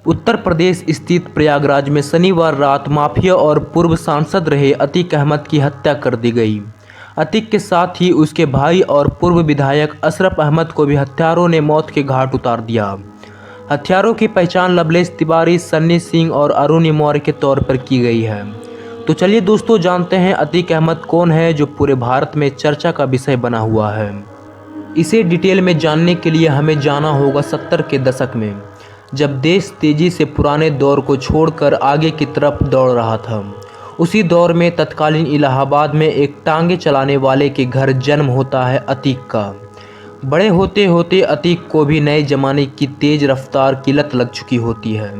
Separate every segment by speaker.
Speaker 1: उत्तर प्रदेश स्थित प्रयागराज में शनिवार रात माफिया और पूर्व सांसद रहे अतीक अहमद की हत्या कर दी गई। अतीक के साथ ही उसके भाई और पूर्व विधायक अशरफ अहमद को भी हत्यारों ने मौत के घाट उतार दिया। हत्यारों की पहचान लवलेश तिवारी, सन्नी सिंह और अरुण मौर्य के तौर पर की गई है। तो चलिए दोस्तों, जानते हैं अतीक अहमद कौन है जो पूरे भारत में चर्चा का विषय बना हुआ है। इसे डिटेल में जानने के लिए हमें जाना होगा 70 के दशक में, जब देश तेजी से पुराने दौर को छोड़कर आगे की तरफ दौड़ रहा था। उसी दौर में तत्कालीन इलाहाबाद में एक टांगे चलाने वाले के घर जन्म होता है अतीक का। बड़े होते होते अतीक को भी नए ज़माने की तेज़ रफ्तार की लत लग चुकी होती है।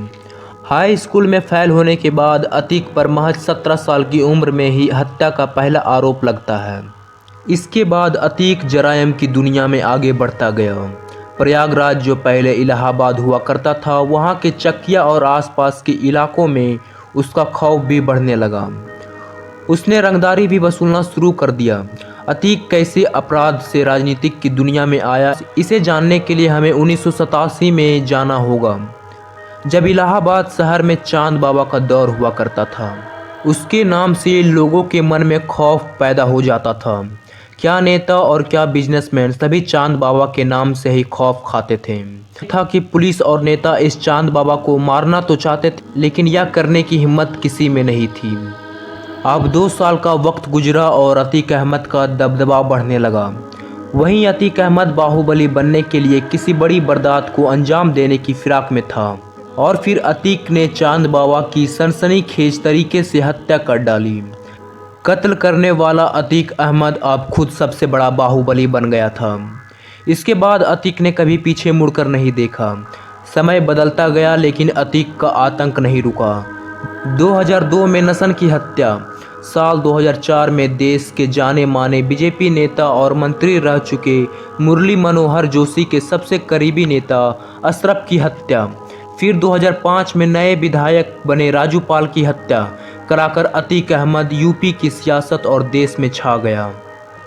Speaker 1: हाई स्कूल में फेल होने के बाद अतीक पर महज 17 साल की उम्र में ही हत्या का पहला आरोप लगता है। इसके बाद अतीक जराइम की दुनिया में आगे बढ़ता गया। प्रयागराज, जो पहले इलाहाबाद हुआ करता था, वहाँ के चकिया और आसपास के इलाकों में उसका खौफ भी बढ़ने लगा। उसने रंगदारी भी वसूलना शुरू कर दिया। अतीक कैसे अपराध से राजनीतिक की दुनिया में आया, इसे जानने के लिए हमें 1987 में जाना होगा, जब इलाहाबाद शहर में चांद बाबा का दौर हुआ करता था। उसके नाम से लोगों के मन में खौफ पैदा हो जाता था। क्या नेता और क्या बिजनेसमैन सभी चांद बाबा के नाम से ही खौफ खाते थे। था कि पुलिस और नेता इस चांद बाबा को मारना तो चाहते थे, लेकिन यह करने की हिम्मत किसी में नहीं थी। अब 2 साल का वक्त गुजरा और अतीक अहमद का दबदबा बढ़ने लगा। वहीं अतीक अहमद बाहुबली बनने के लिए किसी बड़ी वारदात को अंजाम देने की फिराक में था, और फिर अतीक ने चांद बाबा की सनसनीखेज तरीके से हत्या कर डाली। कत्ल करने वाला अतीक अहमद अब खुद सबसे बड़ा बाहुबली बन गया था। इसके बाद अतीक ने कभी पीछे मुड़कर नहीं देखा। समय बदलता गया, लेकिन अतीक का आतंक नहीं रुका। 2002 में नसन की हत्या। साल 2004 में देश के जाने माने बीजेपी नेता और मंत्री रह चुके मुरली मनोहर जोशी के सबसे करीबी नेता अशरफ की हत्या। फिर 2005 में नए विधायक बने राजू पाल की हत्या कराकर अतीक अहमद यूपी की सियासत और देश में छा गया।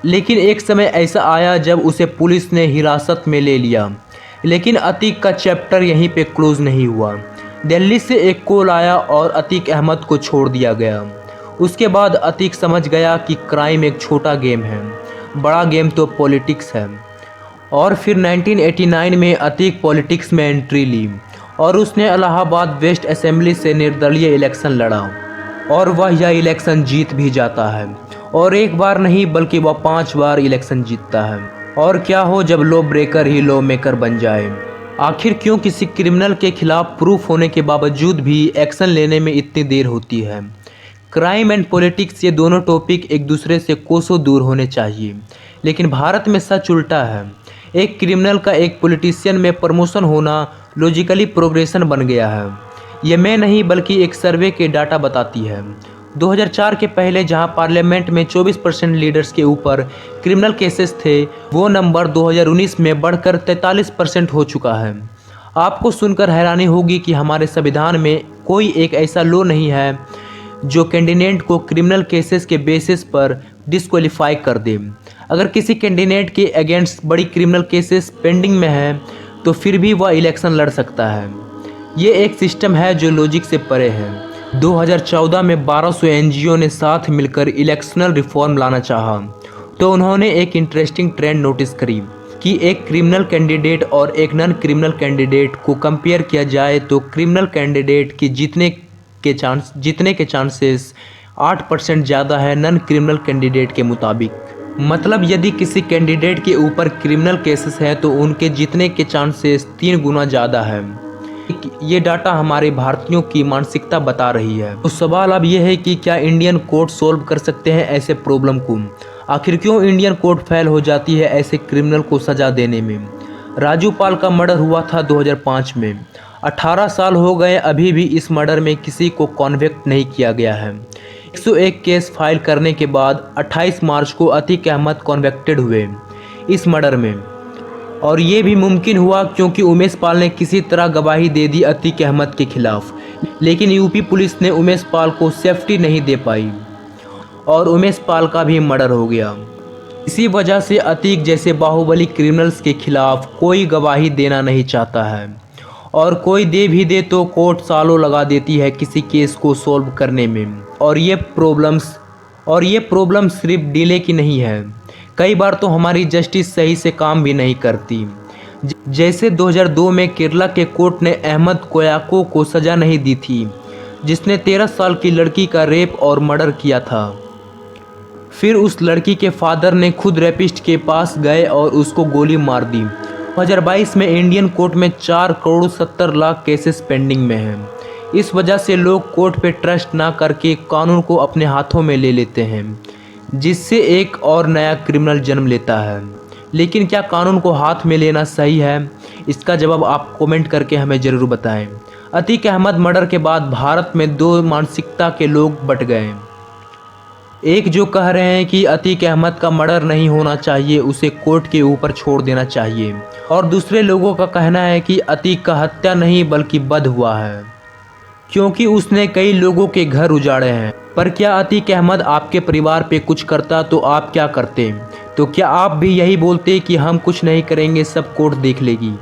Speaker 1: लेकिन एक समय ऐसा आया जब उसे पुलिस ने हिरासत में ले लिया। लेकिन अतीक का चैप्टर यहीं पे क्लोज नहीं हुआ। दिल्ली से एक कॉल आया और अतीक अहमद को छोड़ दिया गया। उसके बाद अतीक समझ गया कि क्राइम एक छोटा गेम है, बड़ा गेम तो पॉलिटिक्स है। और फिर 1989 में अतीक पॉलिटिक्स में एंट्री ली और उसने इलाहाबाद वेस्ट असेंबली से निर्दलीय इलेक्शन लड़ा, और वह यह इलेक्शन जीत भी जाता है। और एक बार नहीं बल्कि वह 5 बार इलेक्शन जीतता है। और क्या हो जब लॉ ब्रेकर ही लॉ मेकर बन जाए। आखिर क्यों किसी क्रिमिनल के खिलाफ प्रूफ होने के बावजूद भी एक्शन लेने में इतनी देर होती है। क्राइम एंड पॉलिटिक्स, ये दोनों टॉपिक एक दूसरे से कोसों दूर होने चाहिए, लेकिन भारत में सच उल्टा है। एक क्रिमिनल का एक पॉलिटिशियन में प्रमोशन होना लॉजिकली प्रोग्रेशन बन गया है। ये मैं नहीं बल्कि एक सर्वे के डाटा बताती है। 2004 के पहले जहां पार्लियामेंट में 24% लीडर्स के ऊपर क्रिमिनल केसेस थे, वो नंबर 2019 में बढ़कर 43% हो चुका है। आपको सुनकर हैरानी होगी कि हमारे संविधान में कोई एक ऐसा लॉ नहीं है जो कैंडिडेट को क्रिमिनल केसेस के बेसिस पर डिस्क्वालीफाई कर दे। अगर किसी कैंडिडेट के अगेंस्ट बड़ी क्रिमिनल केसेस पेंडिंग में है तो फिर भी वह इलेक्शन लड़ सकता है। ये एक सिस्टम है जो लॉजिक से परे है। 2014 में 1200 एनजीओ ने साथ मिलकर इलेक्शनल रिफॉर्म लाना चाहा, तो उन्होंने एक इंटरेस्टिंग ट्रेंड नोटिस करी कि एक क्रिमिनल कैंडिडेट और एक नॉन क्रिमिनल कैंडिडेट को कंपेयर किया जाए तो क्रिमिनल कैंडिडेट की जीतने के चांसेस 8% ज़्यादा है नॉन क्रिमिनल कैंडिडेट के मुताबिक। मतलब यदि किसी कैंडिडेट के ऊपर क्रिमिनल केसेस हैं तो उनके जीतने के चांसेस 3 गुना ज़्यादा है। ये डाटा हमारे भारतीयों की मानसिकता बता रही है। तो सवाल अब यह है कि क्या इंडियन कोर्ट सॉल्व कर सकते हैं ऐसे प्रॉब्लम को। आखिर क्यों इंडियन कोर्ट फेल हो जाती है ऐसे क्रिमिनल को सज़ा देने में। राजू पाल का मर्डर हुआ था 2005 में। 18 साल हो गए, अभी भी इस मर्डर में किसी को कॉन्विक्ट नहीं किया गया है। 101 केस फाइल करने के बाद 28 मार्च को अतीक अहमद कॉन्विक्टेड हुए इस मर्डर में। और ये भी मुमकिन हुआ क्योंकि उमेश पाल ने किसी तरह गवाही दे दी अतीक अहमद के खिलाफ। लेकिन यूपी पुलिस ने उमेश पाल को सेफ्टी नहीं दे पाई और उमेश पाल का भी मर्डर हो गया। इसी वजह से अतीक जैसे बाहुबली क्रिमिनल्स के खिलाफ कोई गवाही देना नहीं चाहता है और कोई दे भी दे तो कोर्ट सालों लगा देती है किसी केस को सॉल्व करने में। और ये प्रॉब्लम सिर्फ डिले की नहीं है, कई बार तो हमारी जस्टिस सही से काम भी नहीं करती। जैसे 2002 में केरला के कोर्ट ने अहमद कोयाको को सज़ा नहीं दी थी, जिसने 13 साल की लड़की का रेप और मर्डर किया था। फिर उस लड़की के फादर ने खुद रेपिस्ट के पास गए और उसको गोली मार दी। 2022 में इंडियन कोर्ट में 4 करोड़ 70 लाख केसेस पेंडिंग में हैं। इस वजह से लोग कोर्ट पे ट्रस्ट ना करके कानून को अपने हाथों में ले लेते हैं, जिससे एक और नया क्रिमिनल जन्म लेता है। लेकिन क्या कानून को हाथ में लेना सही है? इसका जवाब आप कमेंट करके हमें ज़रूर बताएं। अतीक अहमद मर्डर के बाद भारत में 2 मानसिकता के लोग बट गए। एक जो कह रहे हैं कि अतीक अहमद का मर्डर नहीं होना चाहिए, उसे कोर्ट के ऊपर छोड़ देना चाहिए, और दूसरे लोगों का कहना है कि अतीक का हत्या नहीं बल्कि वध हुआ है, क्योंकि उसने कई लोगों के घर उजाड़े हैं। पर क्या अतीक अहमद आपके परिवार पे कुछ करता तो आप क्या करते? तो क्या आप भी यही बोलते कि हम कुछ नहीं करेंगे, सब कोर्ट देख लेगी?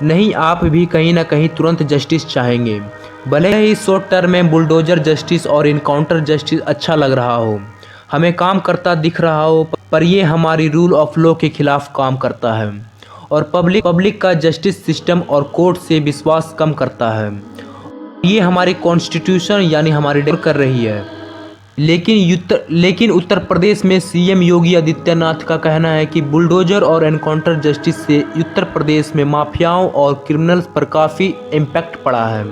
Speaker 1: नहीं, आप भी कहीं ना कहीं तुरंत जस्टिस चाहेंगे। भले ही शॉर्ट टर्म में बुलडोजर जस्टिस और इनकाउंटर जस्टिस अच्छा लग रहा हो, हमें काम करता दिख रहा हो, पर ये हमारी रूल ऑफ लॉ के खिलाफ काम करता है और पब्लिक का जस्टिस सिस्टम और कोर्ट से विश्वास कम करता है। ये हमारी कॉन्स्टिट्यूशन यानी हमारी डर कर रही है। लेकिन उत्तर प्रदेश में सीएम योगी आदित्यनाथ का कहना है कि बुलडोजर और एनकाउंटर जस्टिस से उत्तर प्रदेश में माफियाओं और क्रिमिनल्स पर काफ़ी इम्पैक्ट पड़ा है।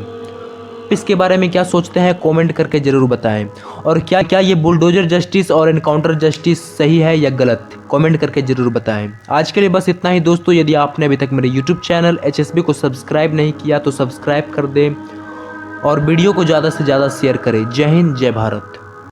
Speaker 1: इसके बारे में क्या सोचते हैं कमेंट करके ज़रूर बताएं। और क्या ये बुलडोजर जस्टिस और एनकाउंटर जस्टिस सही है या गलत, कमेंट करके ज़रूर बताएं। आज के लिए बस इतना ही दोस्तों। यदि आपने अभी तक मेरे यूट्यूब चैनल HSB को सब्सक्राइब नहीं किया तो सब्सक्राइब कर दें और वीडियो को ज़्यादा से ज़्यादा शेयर करें। जय हिंद, जय भारत।